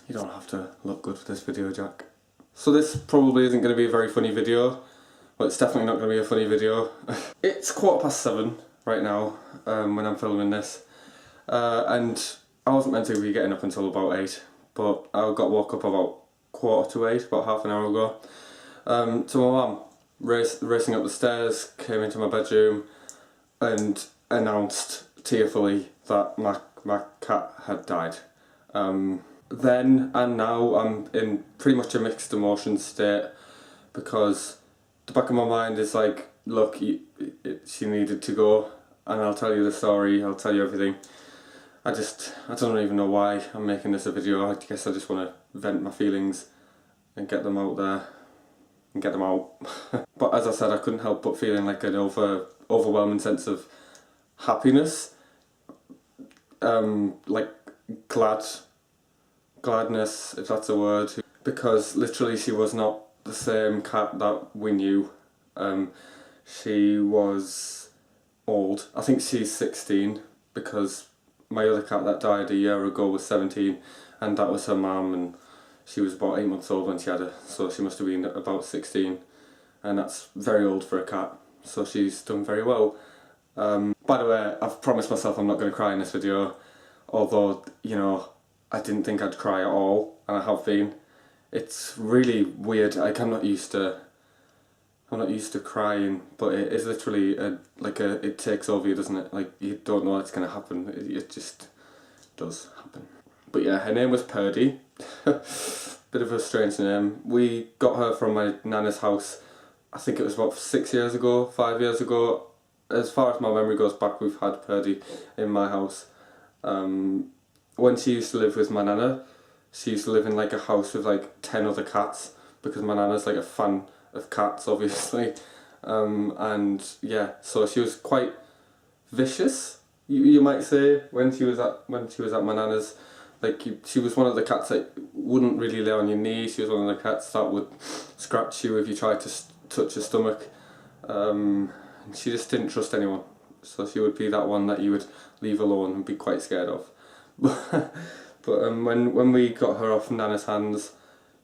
You don't have to look good for this video, Jack. So this probably isn't going to be a very funny video. Well, it's definitely not going to be a funny video. It's 7:15 right now when I'm filming this. And I wasn't meant to be getting up until about 8. But I got woke up about 7:45, about half an hour ago. So my mum, racing up the stairs, came into my bedroom and announced tearfully that my cat had died. Then and now I'm in pretty much a mixed emotions state, because the back of my mind is like, look, she needed to go, and I'll tell you the story, I'll tell you everything. I don't even know why I'm making this a video. I guess I just want to vent my feelings and get them out there and get them out. But as I said, I couldn't help but feeling like an overwhelming sense of happiness, like gladness, if that's a word, because literally she was not the same cat that we knew. She was old. I think she's 16, because my other cat that died a year ago was 17, and that was her mum, and she was about 8 months old when she had her, so she must have been about 16, and that's very old for a cat, so she's done very well. By the way, I've promised myself I'm not going to cry in this video, although, you know, I didn't think I'd cry at all, and I have been. It's really weird. Like, I'm not used to crying, but it is literally it takes over you, doesn't it? Like, you don't know what's going to happen. It just does happen. But yeah, her name was Perdy. Bit of a strange name. We got her from my nana's house. I think it was about 6 years ago, 5 years ago. As far as my memory goes back, we've had Perdy in my house. When she used to live with my nana, she used to live in like a house with like 10 other cats, because my nana's like a fan of cats, obviously. And yeah, so she was quite vicious, you might say, when she was at my nana's. Like, she was one of the cats that wouldn't really lay on your knee. She was one of the cats that would scratch you if you tried to touch her stomach. And she just didn't trust anyone, so she would be that one that you would leave alone and be quite scared of. But when we got her off Nana's hands,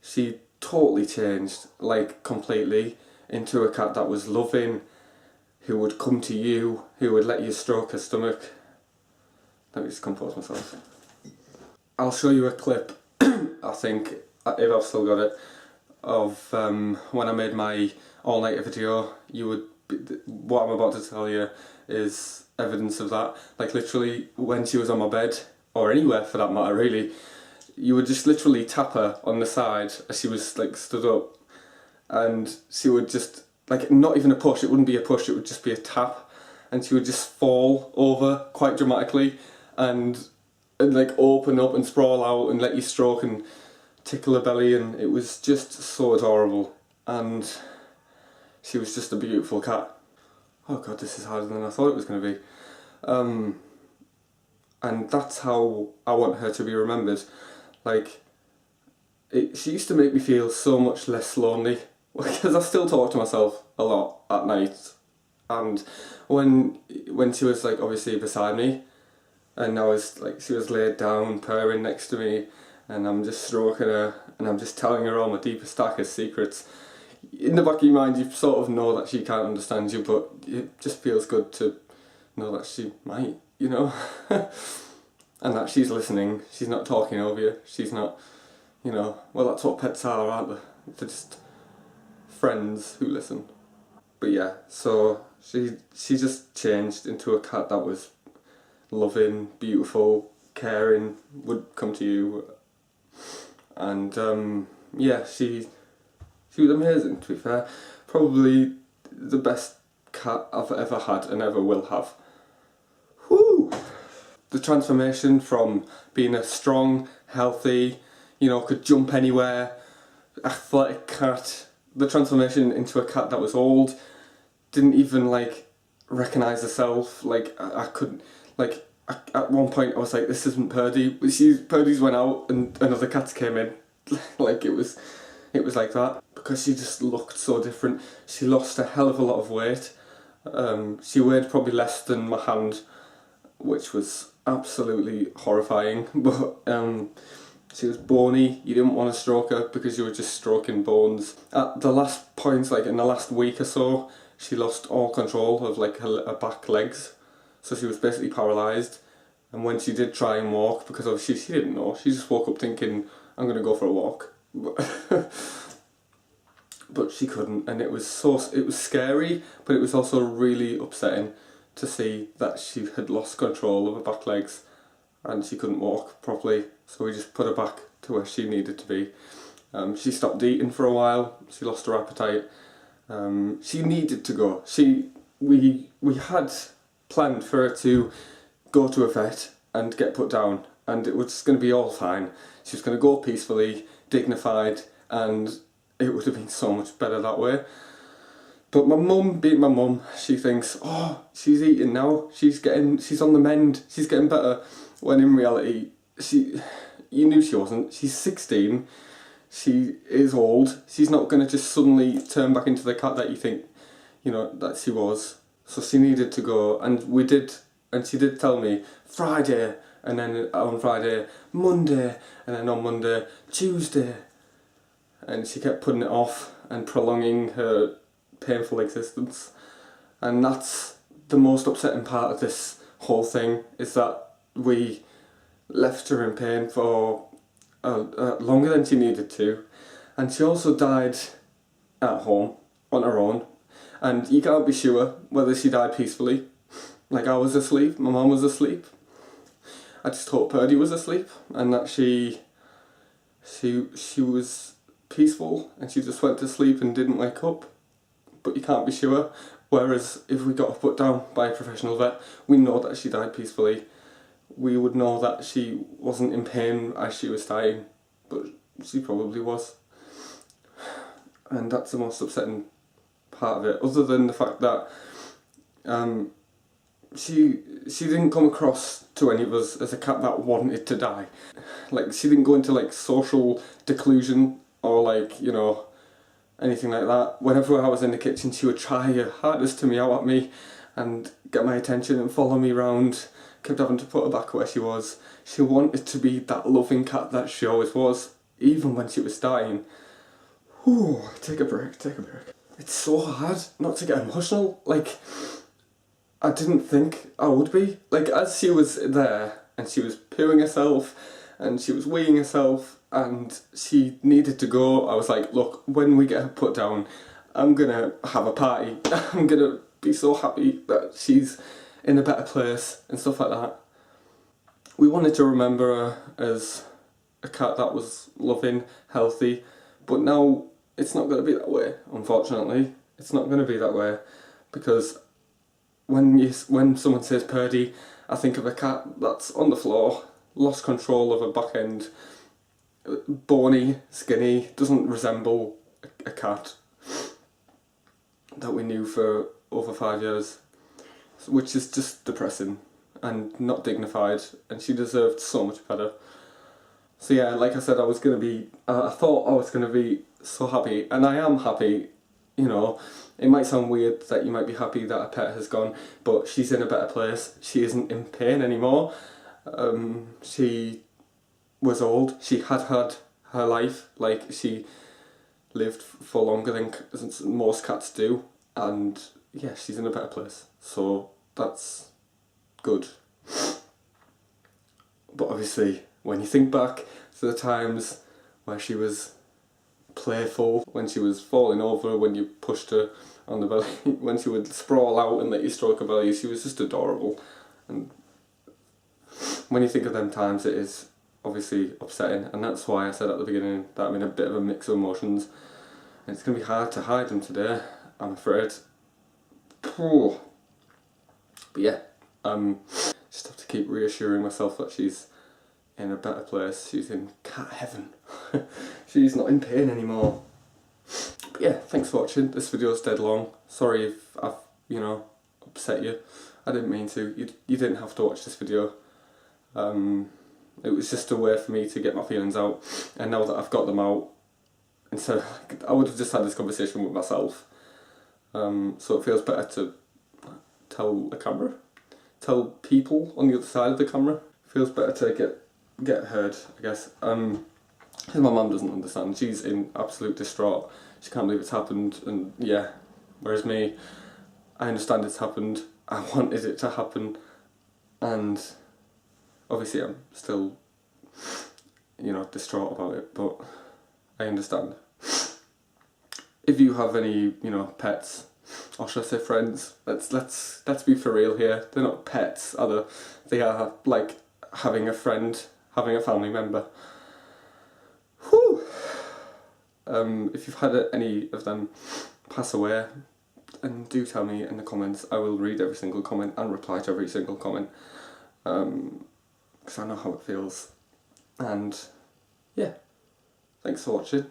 she totally changed, like completely, into a cat that was loving, who would come to you, who would let you stroke her stomach. Let me just compose myself. I'll show you a clip, I think, if I've still got it, of when I made my all-nighter video. What I'm about to tell you is evidence of that. Like, literally, when she was on my bed, or anywhere for that matter really, you would just literally tap her on the side as she was like stood up, and she would just, like, not even a push, it wouldn't be a push, it would just be a tap, and she would just fall over quite dramatically and like open up and sprawl out and let you stroke and tickle her belly, and it was just so adorable, and she was just a beautiful cat. Oh god, this is harder than I thought it was going to be. And that's how I want her to be remembered. Like, she used to make me feel so much less lonely, because I still talk to myself a lot at night. And when she was like obviously beside me, and I was like, she was laid down purring next to me, and I'm just stroking her, and I'm just telling her all my deepest, darkest secrets. In the back of your mind, you sort of know that she can't understand you, but it just feels good to know that she might, you know? And that she's listening, she's not talking over you, she's not, you know, well, that's what pets are, aren't they? They're just friends who listen. But yeah, so she just changed into a cat that was loving, beautiful, caring, would come to you, and yeah, she was amazing, to be fair. Probably the best cat I've ever had and ever will have. Whew! The transformation from being a strong, healthy, you know, could jump anywhere, athletic cat, the transformation into a cat that was old, didn't even like recognise herself. Like, I couldn't, like, at one point I was like, this isn't Perdy. Perdy's went out and another cat came in. Like, it was like that, because she just looked so different. She lost a hell of a lot of weight. She weighed probably less than my hand, which was absolutely horrifying. But She was bony, you didn't want to stroke her because you were just stroking bones. At the last point, like in the last week or so, she lost all control of like her back legs. So she was basically paralysed. And when she did try and walk, because obviously she didn't know, she just woke up thinking, I'm going to go for a walk. But she couldn't, and it was scary, but it was also really upsetting to see that she had lost control of her back legs and she couldn't walk properly. So we just put her back to where she needed to be. She stopped eating for a while. She lost her appetite. She needed to go. We had planned for her to go to a vet and get put down, and it was going to be all fine. She was going to go peacefully, dignified, and it would have been so much better that way. But my mum, being my mum, she thinks, oh, she's eating now, she's on the mend, she's getting better. When in reality, you knew she wasn't. She's 16, she is old, she's not going to just suddenly turn back into the cat that you think, that she was. So she needed to go, and we did, and she did tell me, Friday, and then on Friday, Monday, and then on Monday, Tuesday. And she kept putting it off and prolonging her painful existence. And that's the most upsetting part of this whole thing, is that we left her in pain for longer than she needed to. And she also died at home on her own. And you can't be sure whether she died peacefully. Like, I was asleep, my mum was asleep. I just hope Perdy was asleep and that she was peaceful and she just went to sleep and didn't wake up. But you can't be sure. Whereas if we got her put down by a professional vet, we know that she died peacefully. We would know that she wasn't in pain as she was dying, but she probably was. And that's the most upsetting part of it, other than the fact that she didn't come across to any of us as a cat that wanted to die. Like, she didn't go into like social declusion or like, anything like that. Whenever I was in the kitchen, she would try her hardest to meow at me and get my attention and follow me around. Kept having to put her back where she was. She wanted to be that loving cat that she always was, even when she was dying. Whew, take a break. It's so hard not to get emotional. Like, I didn't think I would be. Like, as she was there and she was pooing herself and she was weeing herself and she needed to go, I was like, look, when we get her put down, I'm gonna have a party. I'm gonna be so happy that she's in a better place and stuff like that. We wanted to remember her as a cat that was loving, healthy, but now it's not going to be that way, unfortunately. It's not going to be that way, because when someone says Perdy, I think of a cat that's on the floor, lost control of her back end, bony, skinny, doesn't resemble a cat that we knew for over 5 years, which is just depressing and not dignified, and she deserved so much better. So yeah, like I said, I thought I was going to be so happy, and I am happy. It might sound weird that you might be happy that a pet has gone, but she's in a better place. She isn't in pain anymore. She was old. She had her life. Like, she lived for longer than most cats do, and yeah, she's in a better place. So that's good. But obviously, when you think back to the times where she was playful, when she was falling over, when you pushed her on the belly, when she would sprawl out and let you stroke her belly, she was just adorable. And when you think of them times, it is obviously upsetting, and that's why I said at the beginning that I'm in a bit of a mix of emotions, and it's going to be hard to hide them today, I'm afraid. But yeah, just have to keep reassuring myself that she's in a better place. She's in cat heaven. She's not in pain anymore. But yeah, thanks for watching. This video's dead long. Sorry if I've, upset you. I didn't mean to. You didn't have to watch this video. It was just a way for me to get my feelings out, and now that I've got them out, instead I would have just had this conversation with myself. So it feels better to tell people on the other side of the camera. It feels better to get get heard, I guess. 'Cause my mum doesn't understand. She's in absolute distraught. She can't believe it's happened, and yeah. Whereas me, I understand it's happened. I wanted it to happen, and obviously I'm still, distraught about it. But I understand. If you have any, pets, or should I say friends? Let's be for real here. They're not pets, are they? They are like having a friend, having a family member. Whew. If you've had any of them pass away, and do tell me in the comments. I will read every single comment and reply to every single comment, because I know how it feels. And yeah, thanks for watching.